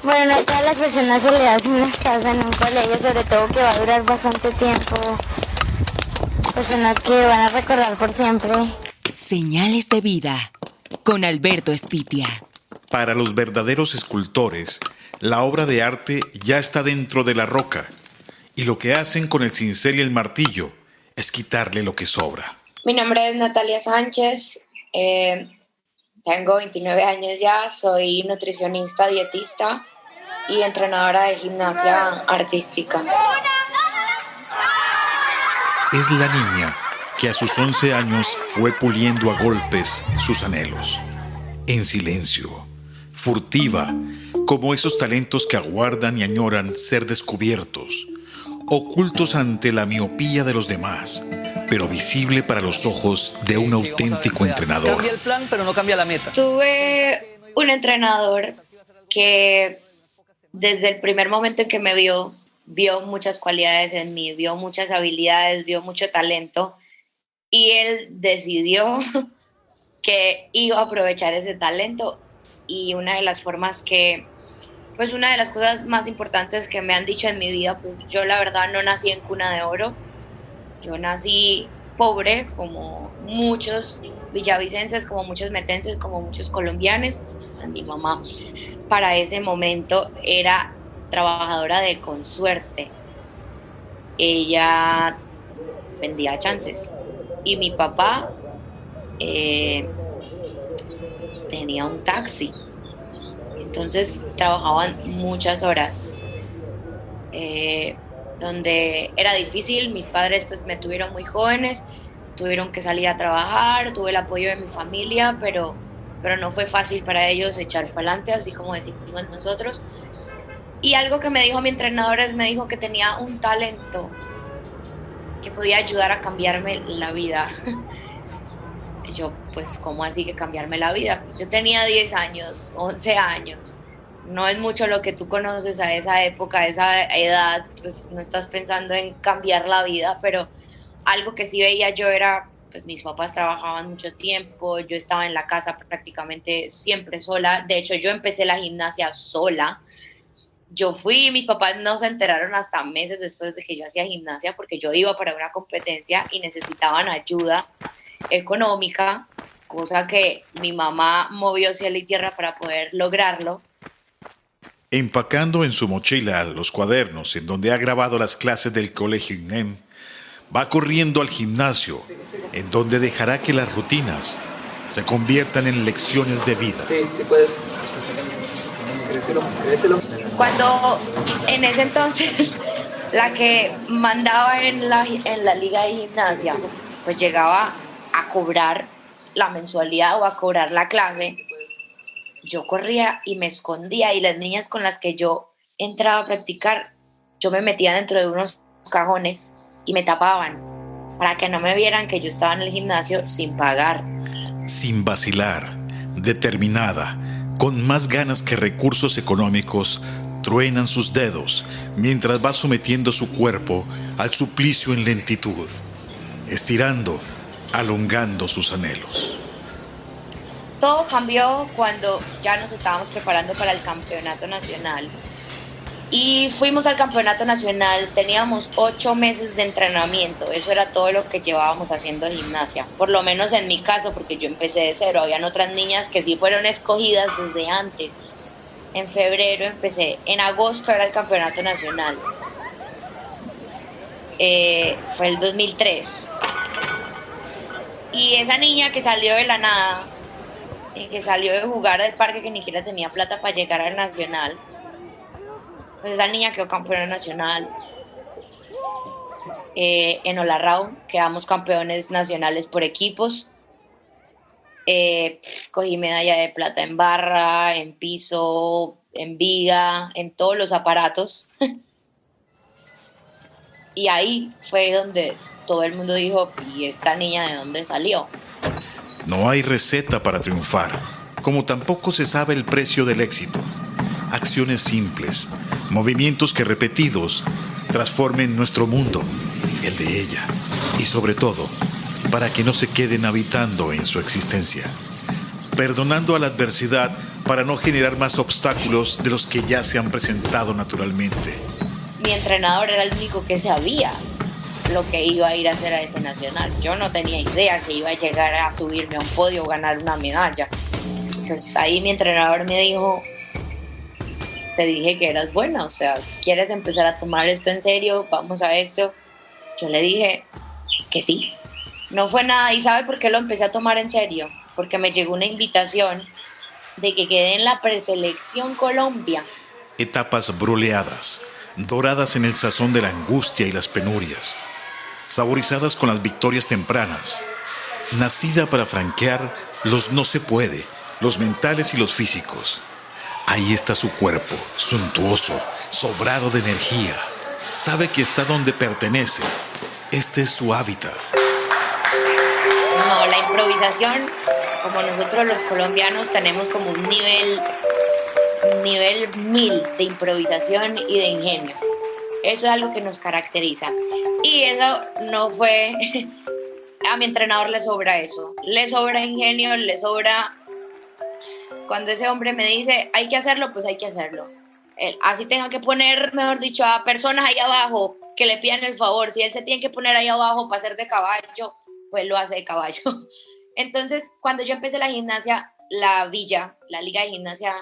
Bueno, no a todas las personas se le hace una casa en un colegio, sobre todo que va a durar bastante tiempo. Personas que van a recordar por siempre. Señales de vida, con Alberto Espitia. Para los verdaderos escultores, la obra de arte ya está dentro de la roca, y lo que hacen con el cincel y el martillo es quitarle lo que sobra. Mi nombre es Natalia Sánchez, tengo 29 años ya, soy nutricionista, dietista y entrenadora de gimnasia artística. Es la niña que a sus 11 años fue puliendo a golpes sus anhelos, en silencio, furtiva, como esos talentos que aguardan y añoran ser descubiertos, ocultos ante la miopía de los demás, pero visible para los ojos de un auténtico entrenador. Cambia el plan, pero no cambia la meta. Tuve un entrenador que desde el primer momento en que me vio muchas cualidades en mí, vio muchas habilidades, vio mucho talento, y él decidió que iba a aprovechar ese talento. Y una de las formas una de las cosas más importantes que me han dicho en mi vida, pues yo la verdad no nací en cuna de oro, yo nací pobre como muchos villavicenses, como muchos metenses, como muchos colombianos. Mi mamá para ese momento era trabajadora de Consuerte, ella vendía chances, y mi papá tenía un taxi, entonces trabajaban muchas horas, donde era difícil. Mis padres pues me tuvieron muy jóvenes, tuvieron que salir a trabajar, tuve el apoyo de mi familia, pero no fue fácil para ellos echar para adelante, así como decimos nosotros. Y algo que me dijo mi entrenador me dijo que tenía un talento que podía ayudar a cambiarme la vida. Yo, pues, ¿cómo así que cambiarme la vida? Yo tenía 10 años, 11 años. No es mucho lo que tú conoces a esa época, a esa edad, pues no estás pensando en cambiar la vida, pero algo que sí veía yo era, pues mis papás trabajaban mucho tiempo, yo estaba en la casa prácticamente siempre sola. De hecho, yo empecé la gimnasia sola. Yo fui, mis papás no se enteraron hasta meses después de que yo hacía gimnasia, porque yo iba para una competencia y necesitaban ayuda económica, cosa que mi mamá movió cielo y tierra para poder lograrlo. Empacando en su mochila los cuadernos en donde ha grabado las clases del colegio INEM, va corriendo al gimnasio, en donde dejará que las rutinas se conviertan en lecciones de vida. Sí puedes. Créeselo. Cuando en ese entonces la que mandaba en la liga de gimnasia, pues llegaba a cobrar la mensualidad o a cobrar la clase, yo corría y me escondía, y las niñas con las que yo entraba a practicar, yo me metía dentro de unos cajones y me tapaban para que no me vieran que yo estaba en el gimnasio sin pagar. Sin vacilar, determinada, con más ganas que recursos económicos, truenan sus dedos mientras va sometiendo su cuerpo al suplicio en lentitud, estirando, alongando sus anhelos. Todo cambió cuando ya nos estábamos preparando para el campeonato nacional. Y fuimos al campeonato nacional, teníamos 8 meses de entrenamiento, eso era todo lo que llevábamos haciendo gimnasia, por lo menos en mi caso, porque yo empecé de cero. Habían otras niñas que sí fueron escogidas desde antes. En febrero empecé, en agosto era el campeonato nacional, fue el 2003. Y esa niña que salió de la nada, que salió de jugar del parque, que ni siquiera tenía plata para llegar al nacional, pues esa niña quedó campeona nacional. En Olarrao quedamos campeones nacionales por equipos. Cogí medalla de plata en barra, en piso, en viga, en todos los aparatos. Y ahí fue donde todo el mundo dijo, ¿y esta niña de dónde salió? No hay receta para triunfar, como tampoco se sabe el precio del éxito. Acciones simples, movimientos que repetidos transformen nuestro mundo, el de ella, y sobre todo, para que no se queden habitando en su existencia. Perdonando a la adversidad para no generar más obstáculos de los que ya se han presentado naturalmente. Mi entrenador era el único que sabía lo que iba a ir a hacer a ese nacional. Yo no tenía idea que iba a llegar a subirme a un podio o ganar una medalla. Pues ahí mi entrenador me dijo, te dije que eras buena, o sea, ¿quieres empezar a tomar esto en serio? Vamos a esto. Yo le dije que sí. No fue nada. ¿Y sabe por qué lo empecé a tomar en serio? Porque me llegó una invitación de que quedé en la preselección Colombia. Etapas broleadas, doradas en el sazón de la angustia y las penurias, saborizadas con las victorias tempranas, nacida para franquear los no se puede, los mentales y los físicos. Ahí está su cuerpo, suntuoso, sobrado de energía. Sabe que está donde pertenece. Este es su hábitat. No, la improvisación, como nosotros los colombianos tenemos como un nivel 1000 de improvisación y de ingenio. Eso es algo que nos caracteriza. Y eso no fue... A mi entrenador le sobra eso. Le sobra ingenio, le sobra... Cuando ese hombre me dice, hay que hacerlo, pues hay que hacerlo. Así tenga que poner, mejor dicho, a personas ahí abajo que le pidan el favor. Si él se tiene que poner ahí abajo para hacer de caballo, pues lo hace de caballo. Entonces, cuando yo empecé la gimnasia, la Liga de Gimnasia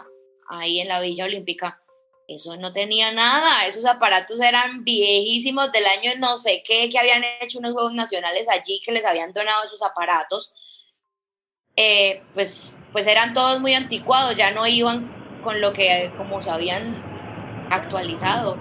ahí en la Villa Olímpica, eso no tenía nada. Esos aparatos eran viejísimos del año no sé qué, que habían hecho unos Juegos Nacionales allí, que les habían donado esos aparatos. Pues eran todos muy anticuados, ya no iban con lo que como se habían actualizado.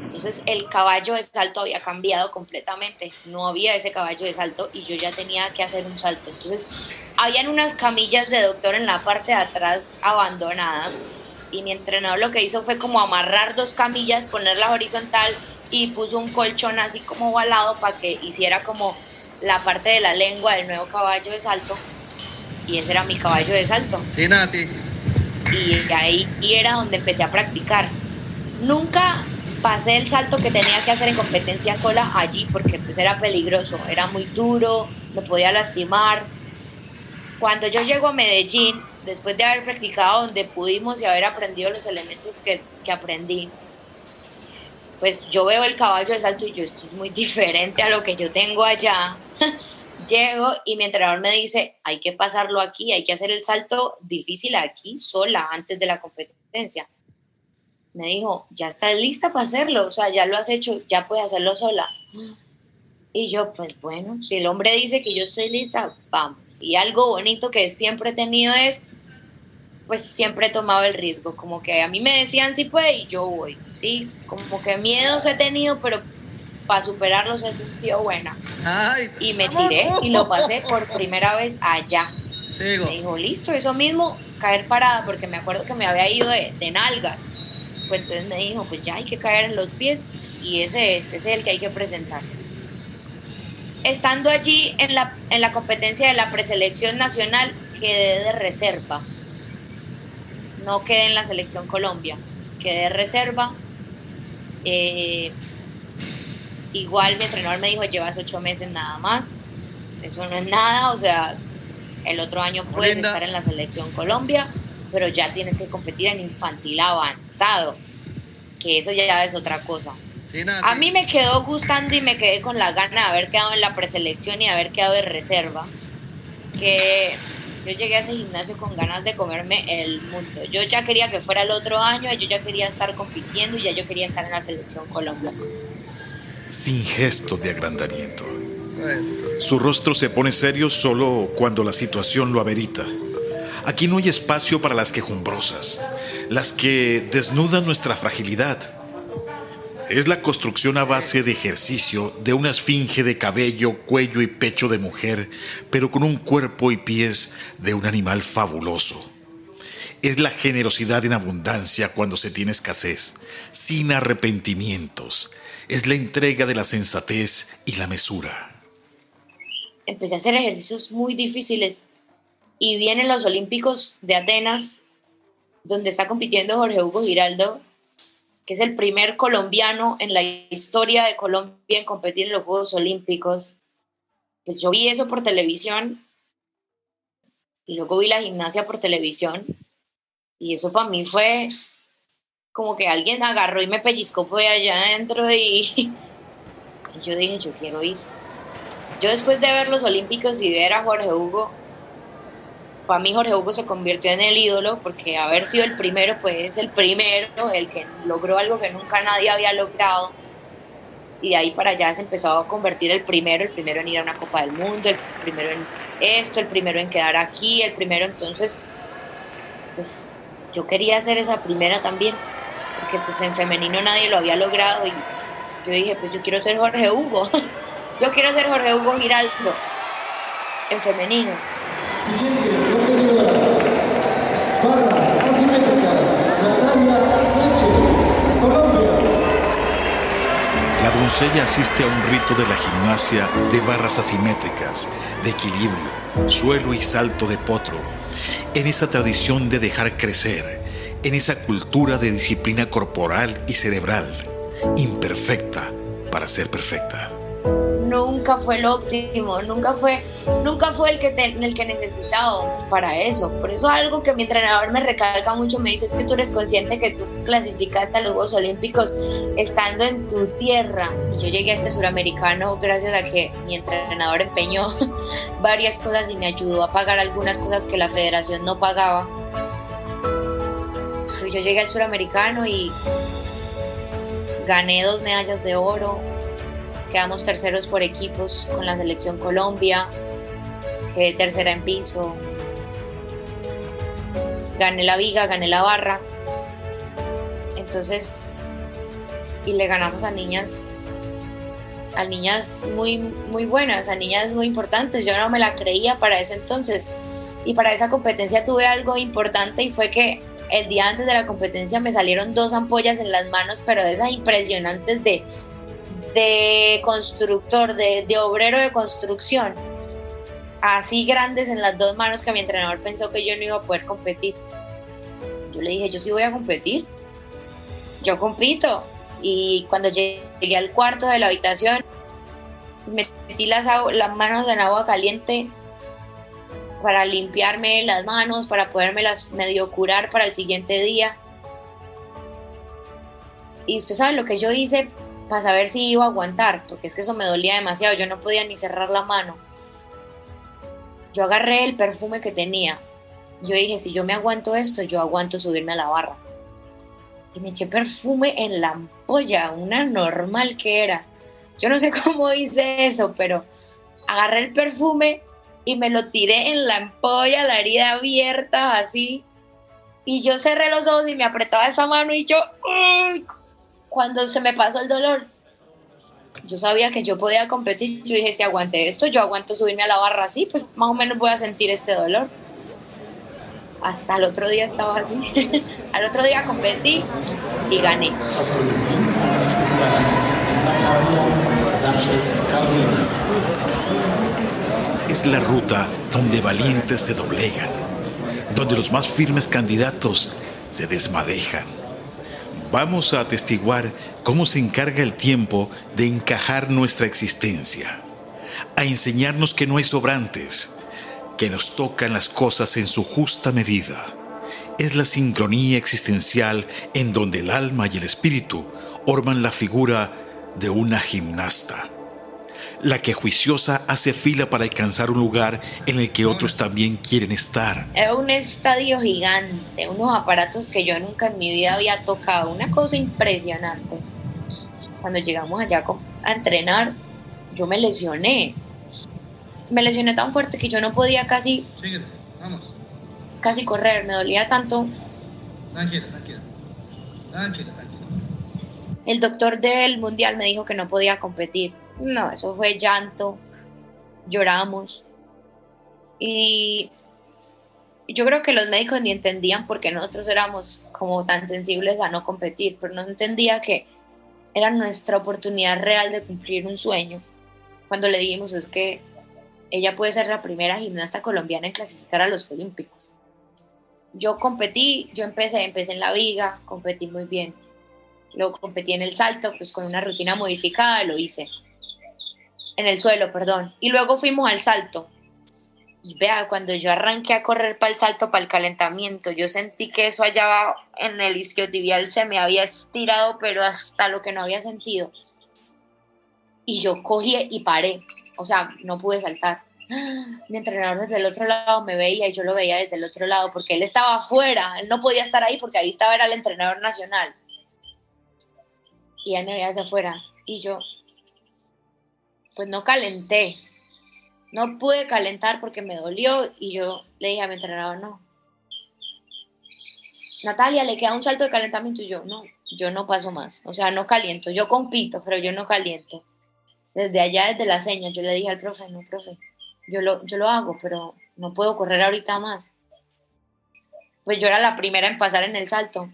Entonces el caballo de salto había cambiado completamente, no había ese caballo de salto y yo ya tenía que hacer un salto. Entonces habían unas camillas de doctor en la parte de atrás abandonadas y mi entrenador lo que hizo fue como amarrar 2 camillas, ponerla horizontal y puso un colchón así como ovalado para que hiciera como la parte de la lengua del nuevo caballo de salto, y ese era mi caballo de salto. Sí, Nati. Y ahí era donde empecé a practicar. Nunca pasé el salto que tenía que hacer en competencia sola allí, porque pues era peligroso, era muy duro, me podía lastimar. Cuando yo llego a Medellín, después de haber practicado donde pudimos y haber aprendido los elementos que aprendí, pues yo veo el caballo de salto y yo, esto es muy diferente a lo que yo tengo allá. Llego y mi entrenador me dice, hay que pasarlo aquí, hay que hacer el salto difícil aquí sola antes de la competencia. Me dijo, ya estás lista para hacerlo, o sea, ya lo has hecho, ya puedes hacerlo sola. Y yo, pues bueno, si el hombre dice que yo estoy lista, vamos. Y algo bonito que siempre he tenido es, pues siempre he tomado el riesgo, como que a mí me decían si puede y yo voy, ¿sí? Como que miedos he tenido, pero para superarlos he sido buena. Ay, y me tiré y lo pasé por primera vez allá. Sigo. Me dijo, listo, eso mismo, caer parada, porque me acuerdo que me había ido de nalgas. Pues entonces me dijo, pues ya hay que caer en los pies y ese es el que hay que presentar. Estando allí en la competencia de la preselección nacional, quedé de reserva. No quedé en la selección Colombia, quedé de reserva. Igual mi entrenador me dijo, llevas 8 meses nada más, eso no es nada, o sea, el otro año puedes estar en la selección Colombia, pero ya tienes que competir en infantil avanzado, que eso ya es otra cosa. Sí, a mí me quedó gustando y me quedé con la gana de haber quedado en la preselección y de haber quedado de reserva, que yo llegué a ese gimnasio con ganas de comerme el mundo. Yo ya quería que fuera el otro año, yo ya quería estar compitiendo y ya yo quería estar en la selección Colombia. Sin gesto de agrandamiento. Su rostro se pone serio solo cuando la situación lo amerita. Aquí no hay espacio para las quejumbrosas, las que desnudan nuestra fragilidad. Es la construcción a base de ejercicio de una esfinge de cabello, cuello y pecho de mujer, pero con un cuerpo y pies de un animal fabuloso. Es la generosidad en abundancia cuando se tiene escasez, sin arrepentimientos. Es la entrega de la sensatez y la mesura. Empecé a hacer ejercicios muy difíciles y vienen los Olímpicos de Atenas, donde está compitiendo Jorge Hugo Giraldo, que es el primer colombiano en la historia de Colombia en competir en los Juegos Olímpicos. Pues yo vi eso por televisión y luego vi la gimnasia por televisión Y eso para mí fue como que alguien agarró y me pellizcó por allá adentro y yo dije, yo quiero ir. Yo después de ver los Olímpicos y ver a Jorge Hugo, para mí Jorge Hugo se convirtió en el ídolo, porque haber sido el primero, pues es el primero, el que logró algo que nunca nadie había logrado. Y de ahí para allá se empezó a convertir el primero en ir a una Copa del Mundo, el primero en esto, el primero en quedar aquí, el primero. Entonces, pues yo quería ser esa primera también, porque pues en femenino nadie lo había logrado y yo dije, pues yo quiero ser Jorge Hugo, yo quiero ser Jorge Hugo Giraldo en femenino. Siguiente competidora, barras asimétricas, Natalia Sánchez, Colombia. La doncella asiste a un rito de la gimnasia de barras asimétricas, de equilibrio, suelo y salto de potro, en esa tradición de dejar crecer, en esa cultura de disciplina corporal y cerebral, imperfecta para ser perfecta. Nunca fue el óptimo, nunca fue el que necesitábamos para eso. Por eso algo que mi entrenador me recalca mucho, me dice, es que tú eres consciente que tú clasificaste a los Juegos Olímpicos estando en tu tierra. Y yo llegué a este suramericano gracias a que mi entrenador empeñó varias cosas y me ayudó a pagar algunas cosas que la federación no pagaba. Yo llegué al suramericano y gané 2 medallas de oro. Quedamos terceros por equipos con la selección Colombia, quedé tercera en piso, gané la viga, gané la barra, entonces, y le ganamos a niñas muy, muy buenas, a niñas muy importantes. Yo no me la creía para ese entonces, y para esa competencia tuve algo importante y fue que el día antes de la competencia me salieron 2 ampollas en las manos, pero de esas impresionantes de constructor, de obrero de construcción, así grandes en las 2 manos, que mi entrenador pensó que yo no iba a poder competir. Yo le dije, yo sí voy a competir, yo compito. Y cuando llegué al cuarto de la habitación, metí las manos en agua caliente para limpiarme las manos, para podérmelas medio curar para el siguiente día. Y usted sabe lo que yo hice para saber si iba a aguantar, porque es que eso me dolía demasiado, yo no podía ni cerrar la mano. Yo agarré el perfume que tenía, yo dije, si yo me aguanto esto, yo aguanto subirme a la barra. Y me eché perfume en la ampolla, una normal que era. Yo no sé cómo hice eso, pero agarré el perfume y me lo tiré en la ampolla, la herida abierta, así. Y yo cerré los ojos y me apretaba esa mano y yo... ¡Uy! Cuando se me pasó el dolor, yo sabía que yo podía competir. Yo dije, si aguanté esto, yo aguanto subirme a la barra así, pues más o menos voy a sentir este dolor. Hasta el otro día estaba así. Al otro día competí y gané. Es la ruta donde valientes se doblegan, donde los más firmes candidatos se desmadejan. Vamos a atestiguar cómo se encarga el tiempo de encajar nuestra existencia, a enseñarnos que no hay sobrantes, que nos tocan las cosas en su justa medida. Es la sincronía existencial en donde el alma y el espíritu orman la figura de una gimnasta, la que juiciosa hace fila para alcanzar un lugar en el que otros también quieren estar. Era un estadio gigante, unos aparatos que yo nunca en mi vida había tocado, una cosa impresionante. Cuando llegamos allá a entrenar, yo me lesioné tan fuerte que yo no podía casi correr, me dolía tanto. Tranquila. El doctor del mundial me dijo que no podía competir. No, eso fue llanto, lloramos. Y yo creo que los médicos ni entendían por qué nosotros éramos como tan sensibles a no competir, pero no entendía que era nuestra oportunidad real de cumplir un sueño. Cuando le dijimos, es que ella puede ser la primera gimnasta colombiana en clasificar a los Olímpicos. Yo competí, empecé en la viga, competí muy bien. Luego competí en el salto, pues con una rutina modificada lo hice. En el suelo, perdón. Y luego fuimos al salto. Y vea, cuando yo arranqué a correr para el salto, para el calentamiento, yo sentí que eso allá abajo en el isquiotibial se me había estirado, pero hasta lo que no había sentido. Y yo cogí y paré, o sea, no pude saltar. Mi entrenador desde el otro lado me veía y yo lo veía desde el otro lado porque él estaba afuera, él no podía estar ahí porque ahí estaba, era el entrenador nacional. Y él me veía desde afuera y yo, pues no calenté. No pude calentar porque me dolió y yo le dije a mi entrenador, no. Natalia, le queda un salto de calentamiento y yo no paso más. O sea, no caliento. Yo compito, pero yo no caliento. Desde allá, desde la seña, yo le dije al profe, no, profe, yo lo hago, pero no puedo correr ahorita más. Pues yo era la primera en pasar en el salto.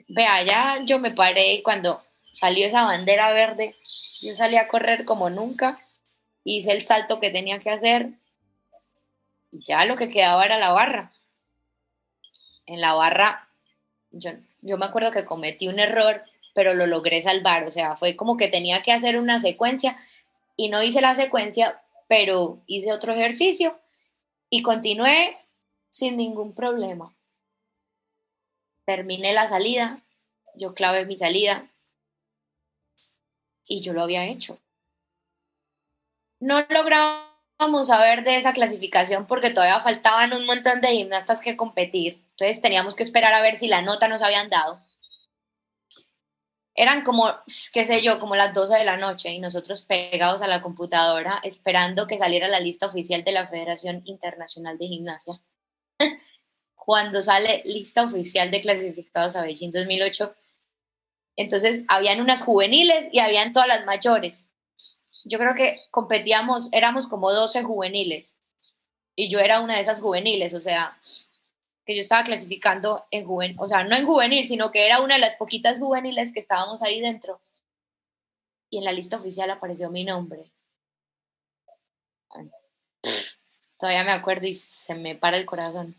Vea, ya yo me paré y cuando salió esa bandera verde, yo salí a correr como nunca. Hice el salto que tenía que hacer y ya lo que quedaba era la barra. En la barra, yo me acuerdo que cometí un error, pero lo logré salvar. O sea, fue como que tenía que hacer una secuencia y no hice la secuencia, pero hice otro ejercicio y continué sin ningún problema. Terminé la salida, yo clavé mi salida y yo lo había hecho. No logramos saber de esa clasificación porque todavía faltaban un montón de gimnastas que competir. Entonces teníamos que esperar a ver si la nota nos habían dado. Eran como, qué sé yo, como las 12 de la noche y nosotros pegados a la computadora esperando que saliera la lista oficial de la Federación Internacional de Gimnasia. Cuando sale lista oficial de clasificados a Beijing 2008, entonces habían unas juveniles y habían todas las mayores. Yo creo que competíamos, éramos como 12 juveniles y yo era una de esas juveniles, o sea, que yo estaba clasificando en juvenil, o sea, no en juvenil, sino que era una de las poquitas juveniles que estábamos ahí dentro. Y en la lista oficial apareció mi nombre. Todavía me acuerdo y se me para el corazón.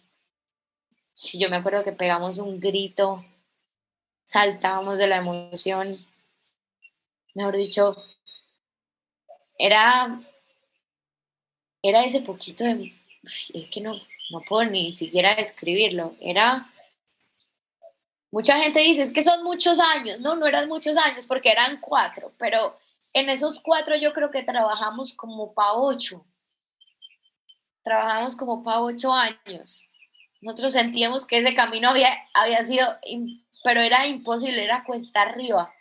Sí, yo me acuerdo que pegamos un grito, saltábamos de la emoción, mejor dicho, era ese poquito de... Es que no puedo ni siquiera describirlo. Mucha gente dice, es que son muchos años. No eran muchos años porque eran 4, pero en esos 4 yo creo que trabajamos como para 8. Trabajamos como para 8 años. Nosotros sentíamos que ese camino había sido, pero era imposible, era cuesta arriba.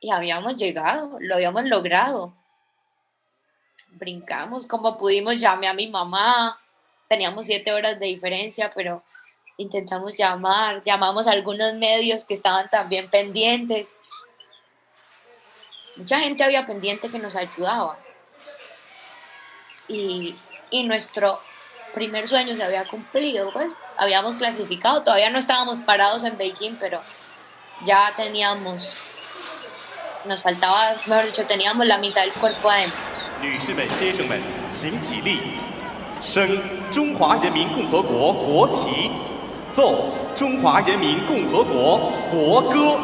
Y habíamos llegado, lo habíamos logrado. Brincamos como pudimos, llamé a mi mamá, teníamos 7 horas de diferencia, pero intentamos llamamos a algunos medios que estaban también pendientes. Mucha gente había pendiente que nos ayudaba. Y nuestro primer sueño se había cumplido, pues habíamos clasificado, todavía no estábamos parados en Beijing, pero ya nos faltaba, mejor dicho, teníamos la mitad del cuerpo adentro. 女士们、先生们，请起立，升中华人民共和国国旗，奏中华人民共和国国歌。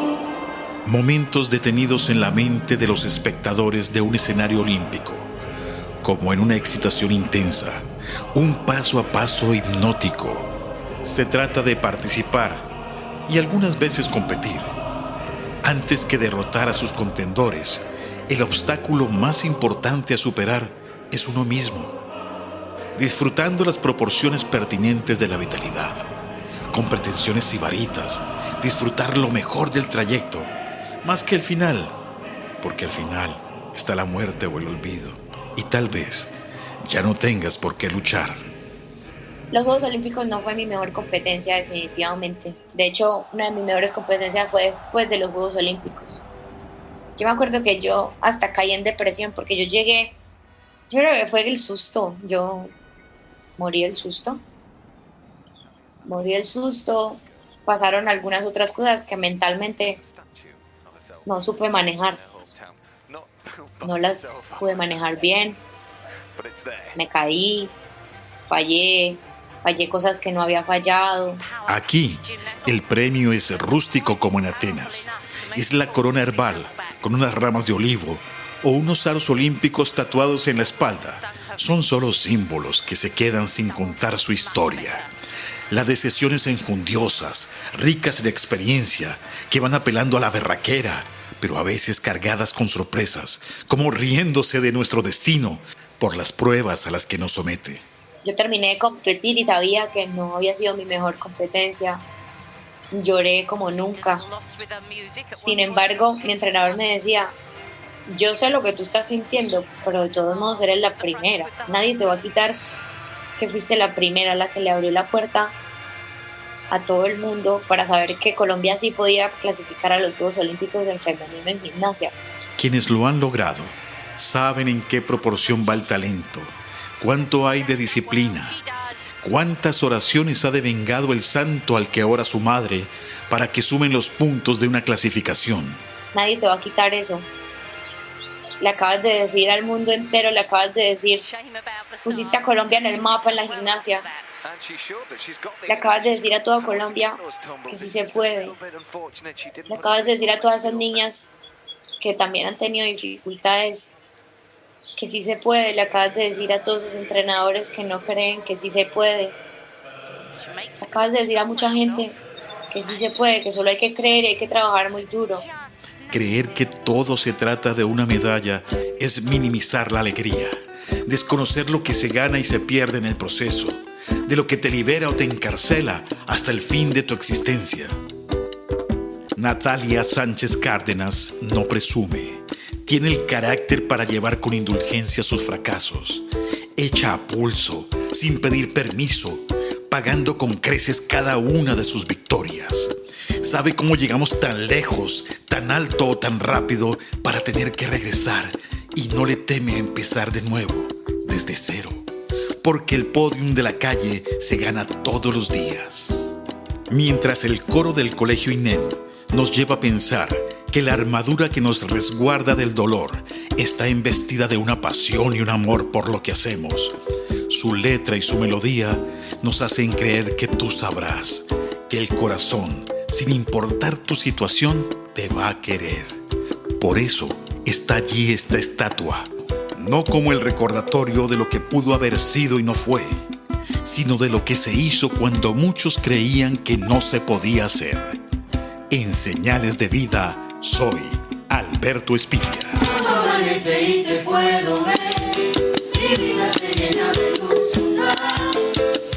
Momentos detenidos en la mente de los espectadores de un escenario olímpico, como en una excitación intensa, un paso a paso hipnótico. Se trata de participar y algunas veces competir. Antes que derrotar a sus contendores, el obstáculo más importante a superar es uno mismo, disfrutando las proporciones pertinentes de la vitalidad, con pretensiones sibaritas, disfrutar lo mejor del trayecto, más que el final, porque al final está la muerte o el olvido, y tal vez ya no tengas por qué luchar. Los Juegos Olímpicos no fue mi mejor competencia, definitivamente. De hecho, una de mis mejores competencias fue después de los Juegos Olímpicos. Yo me acuerdo que yo hasta caí en depresión porque yo creo que fue el susto. Yo morí del susto. Pasaron algunas otras cosas que mentalmente no supe manejar. No las pude manejar bien. Me caí, fallé cosas que no había fallado. Aquí, el premio es rústico como en Atenas. Es la corona herbal, con unas ramas de olivo o unos aros olímpicos tatuados en la espalda, son solo símbolos que se quedan sin contar su historia. La de sesiones enjundiosas, ricas en experiencia, que van apelando a la berraquera, pero a veces cargadas con sorpresas, como riéndose de nuestro destino por las pruebas a las que nos somete. Yo terminé de competir y sabía que no había sido mi mejor competencia. Lloré como nunca. Sin embargo, mi entrenador me decía, yo sé lo que tú estás sintiendo, pero de todos modos eres la primera. Nadie te va a quitar que fuiste la primera, la que le abrió la puerta a todo el mundo para saber que Colombia sí podía clasificar a los Juegos Olímpicos en femenino en gimnasia. Quienes lo han logrado saben en qué proporción va el talento, cuánto hay de disciplina, cuántas oraciones ha devengado el santo al que ora su madre para que sumen los puntos de una clasificación. Nadie te va a quitar eso. Le acabas de decir al mundo entero, le acabas de decir, pusiste a Colombia en el mapa en la gimnasia. Le acabas de decir a toda Colombia que sí se puede. Le acabas de decir a todas esas niñas que también han tenido dificultades que sí se puede. Le acabas de decir a todos esos entrenadores que no creen que sí se puede. Le acabas de decir a mucha gente que sí se puede, que solo hay que creer y hay que trabajar muy duro. Creer que todo se trata de una medalla es minimizar la alegría, desconocer lo que se gana y se pierde en el proceso, de lo que te libera o te encarcela hasta el fin de tu existencia. Natalia Sánchez Cárdenas no presume. Tiene el carácter para llevar con indulgencia sus fracasos. Echa a pulso, sin pedir permiso, pagando con creces cada una de sus victorias. Sabe cómo llegamos tan lejos, tan alto o tan rápido para tener que regresar y no le teme a empezar de nuevo, desde cero. Porque el podium de la calle se gana todos los días. Mientras el coro del Colegio INEM nos lleva a pensar que la armadura que nos resguarda del dolor está embestida de una pasión y un amor por lo que hacemos. Su letra y su melodía nos hacen creer que tú sabrás, que el corazón, sin importar tu situación, te va a querer. Por eso está allí esta estatua, no como el recordatorio de lo que pudo haber sido y no fue, sino de lo que se hizo cuando muchos creían que no se podía hacer. En Señales de Vida, soy Alberto Espitia. Cuando amanece y te puedo ver, mi vida se llena de luz.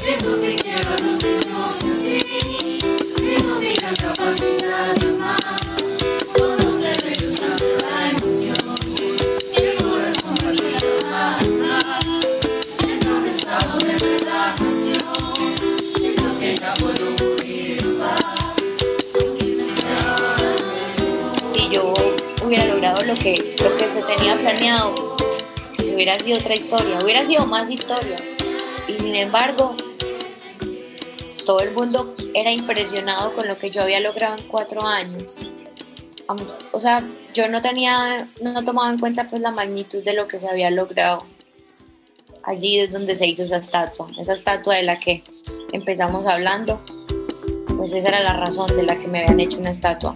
Siento que quiero a los niños en sí, viendo mi gran capacidad de amar. Cuando te beso sale la emoción, el corazón palpita más y más. Entra en un estado de relajación, siento que ya puedo morir en paz. Si yo hubiera logrado lo que se tenía planeado, pues hubiera sido otra historia, hubiera sido más historia. Y sin embargo, pues, todo el mundo era impresionado con lo que yo había logrado en 4 años. O sea, yo no tomaba en cuenta pues la magnitud de lo que se había logrado. Allí es donde se hizo esa estatua de la que empezamos hablando. Pues esa era la razón de la que me habían hecho una estatua.